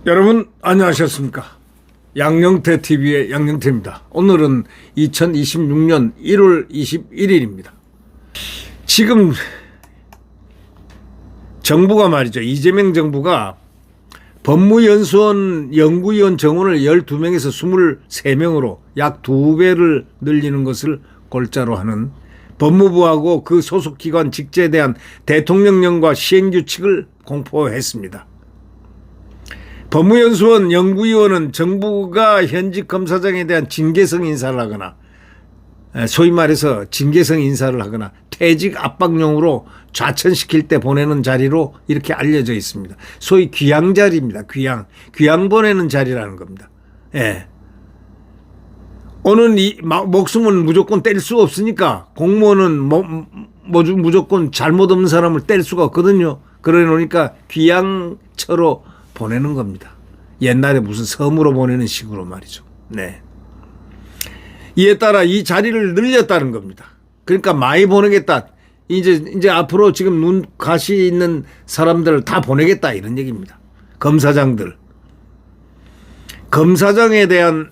여러분 안녕하셨습니까? 양영태 TV의 양영태입니다. 오늘은 2026년 1월 21일입니다. 지금 정부가 말이죠. 이재명 정부가 법무연수원 연구위원 정원을 12명에서 23명으로 약 2배를 늘리는 것을 골자로 하는 법무부하고 그 소속기관 직제에 대한 대통령령과 시행규칙을 공포했습니다. 법무연수원 연구위원은 정부가 현직 검사장에 대한 징계성 인사를 하거나 소위 말해서 징계성 인사를 하거나 퇴직 압박용으로 좌천시킬 때 보내는 자리로 이렇게 알려져 있습니다. 소위 귀양 자리입니다. 귀양 보내는 자리라는 겁니다. 예. 오는 목숨은 무조건 뗄 수 없으니까 공무원은 무조건 잘못 없는 사람을 뗄 수가 없거든요. 그래 놓으니까 귀양처로 보내는 겁니다. 옛날에 무슨 섬으로 보내는 식으로 말이죠. 네. 이에 따라 이 자리를 늘렸다는 겁니다. 그러니까 많이 보내겠다. 이제 앞으로 지금 눈 가시 있는 사람들을 다 보내겠다 이런 얘기입니다. 검사장들. 검사장에 대한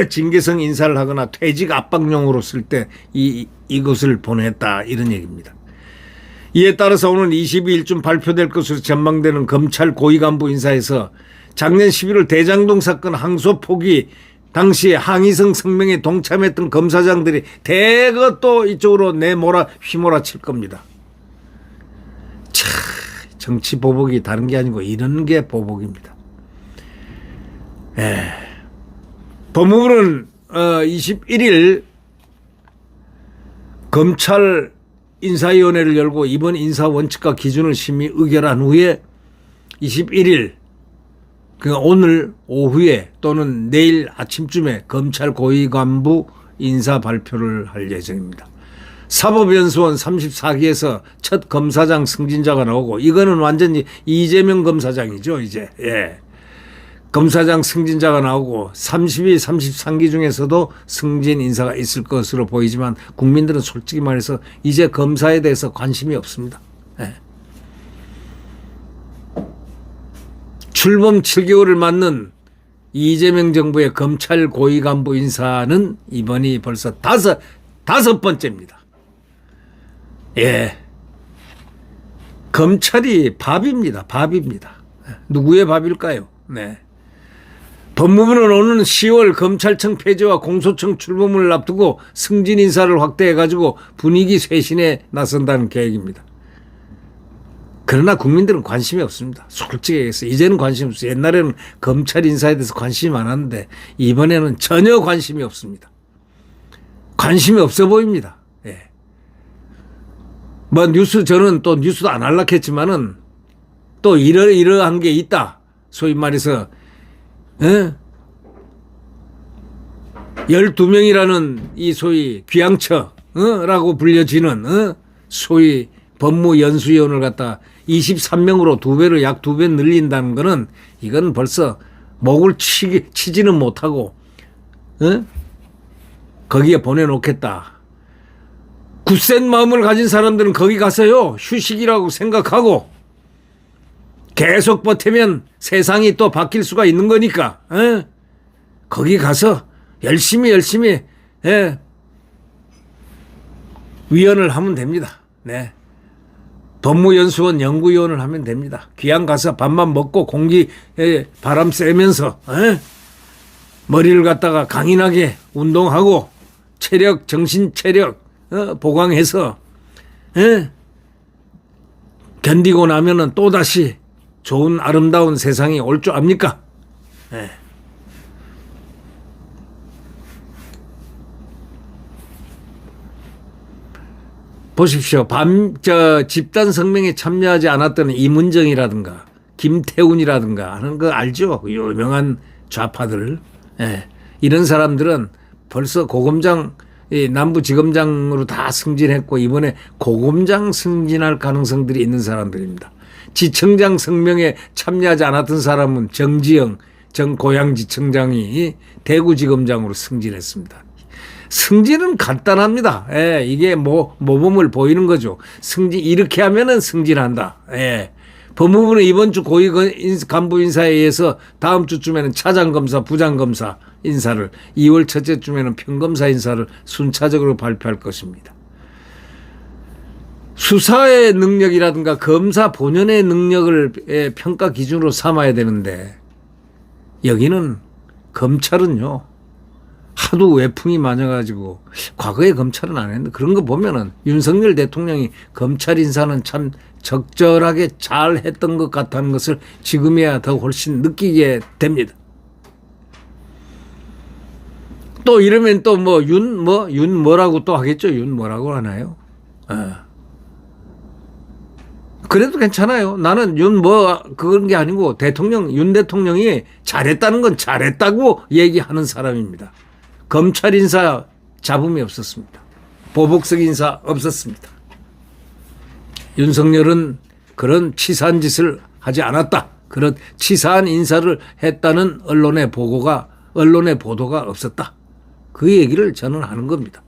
징계성 인사를 하거나 퇴직 압박용으로 쓸 때 이것을 보냈다 이런 얘기입니다. 이에 따라서 오는 22일쯤 발표될 것으로 전망되는 검찰 고위간부 인사에서 작년 11월 대장동 사건 항소 포기 당시 항의성 성명에 동참했던 검사장들이 대거 또 이쪽으로 휘몰아칠 겁니다. 참 정치 보복이 다른 게 아니고 이런 게 보복입니다. 법무부는 21일 검찰 인사위원회를 열고 이번 인사 원칙과 기준을 심의 의결한 후에 21일 그러니까 오늘 오후에 또는 내일 아침쯤에 검찰 고위간부 인사 발표를 할 예정입니다. 사법연수원 34기에서 첫 검사장 승진자가 나오고 이거는 완전히 이재명 검사장이죠 이제. 예. 검사장 승진자가 나오고 32, 33기 중에서도 승진 인사가 있을 것으로 보이지만 국민들은 솔직히 말해서 이제 검사에 대해서 관심이 없습니다. 네. 출범 7개월을 맞는 이재명 정부의 검찰 고위간부 인사는 이번이 벌써 다섯 번째입니다. 예. 검찰이 밥입니다. 누구의 밥일까요? 네. 법무부는 오는 10월 검찰청 폐지와 공소청 출범을 앞두고 승진 인사를 확대해가지고 분위기 쇄신에 나선다는 계획입니다. 그러나 국민들은 관심이 없습니다. 솔직히 얘기해서 이제는 관심이 없어요. 옛날에는 검찰 인사에 대해서 관심이 많았는데 이번에는 전혀 관심이 없습니다. 관심이 없어 보입니다. 예. 저는 또 뉴스도 안 하려고 했지만은 또 이러한 게 있다. 소위 말해서 12명이라는 이 소위 귀양처라고 불려지는 소위 법무연수위원을 갖다 23명으로 약 2배 늘린다는 거는 이건 벌써 목을 치지는 못하고 거기에 보내놓겠다. 굳센 마음을 가진 사람들은 거기 가서요 휴식이라고 생각하고 계속 버티면 세상이 또 바뀔 수가 있는 거니까 거기 가서 열심히 위원을 하면 됩니다. 네. 법무연수원 연구위원을 하면 됩니다. 귀양 가서 밥만 먹고 공기에 바람 쐬면서 머리를 갖다가 강인하게 운동하고 정신 체력 보강해서 견디고 나면은 또다시 좋은 아름다운 세상이 올 줄 압니까? 네. 보십시오. 집단 성명에 참여하지 않았던 이문정이라든가 김태훈이라든가 하는 거 알죠? 유명한 좌파들. 예. 이런 사람들은 벌써 고검장, 남부지검장으로 다 승진했고 이번에 고검장 승진할 가능성들이 있는 사람들입니다. 지청장 성명에 참여하지 않았던 사람은 정지영 전 고양지청장이 대구지검장으로 승진했습니다. 승진은 간단합니다. 예, 이게 모범을 보이는 거죠. 승진, 이렇게 하면은 승진한다. 예. 법무부는 이번 주 고위 간부 인사에 의해서 다음 주쯤에는 차장검사, 부장검사 인사를, 2월 첫째 주면은 평검사 인사를 순차적으로 발표할 것입니다. 수사의 능력이라든가 검사 본연의 능력을 평가 기준으로 삼아야 되는데, 여기는 검찰은요, 하도 외풍이 많아가지고, 과거에 검찰은 안 했는데, 그런 거 보면은 윤석열 대통령이 검찰 인사는 참 적절하게 잘 했던 것 같다는 것을 지금이야 더 훨씬 느끼게 됩니다. 또 이러면 또 윤 뭐라고 또 하겠죠? 윤 뭐라고 하나요? 그래도 괜찮아요. 나는 그런 게 아니고 윤 대통령이 잘했다는 건 잘했다고 얘기하는 사람입니다. 검찰 인사 잡음이 없었습니다. 보복성 인사 없었습니다. 윤석열은 그런 치사한 짓을 하지 않았다. 그런 치사한 인사를 했다는 언론의 보도가 없었다. 그 얘기를 저는 하는 겁니다.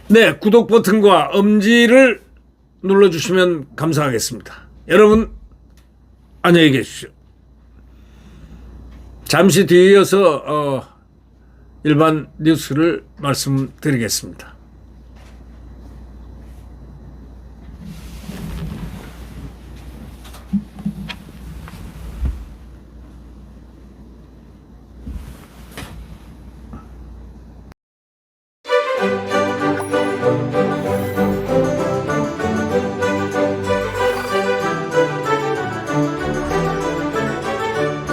네, 구독 버튼과 엄지를 눌러주시면 감사하겠습니다. 여러분, 안녕히 계십시오. 잠시 뒤이어서 일반 뉴스를 말씀드리겠습니다.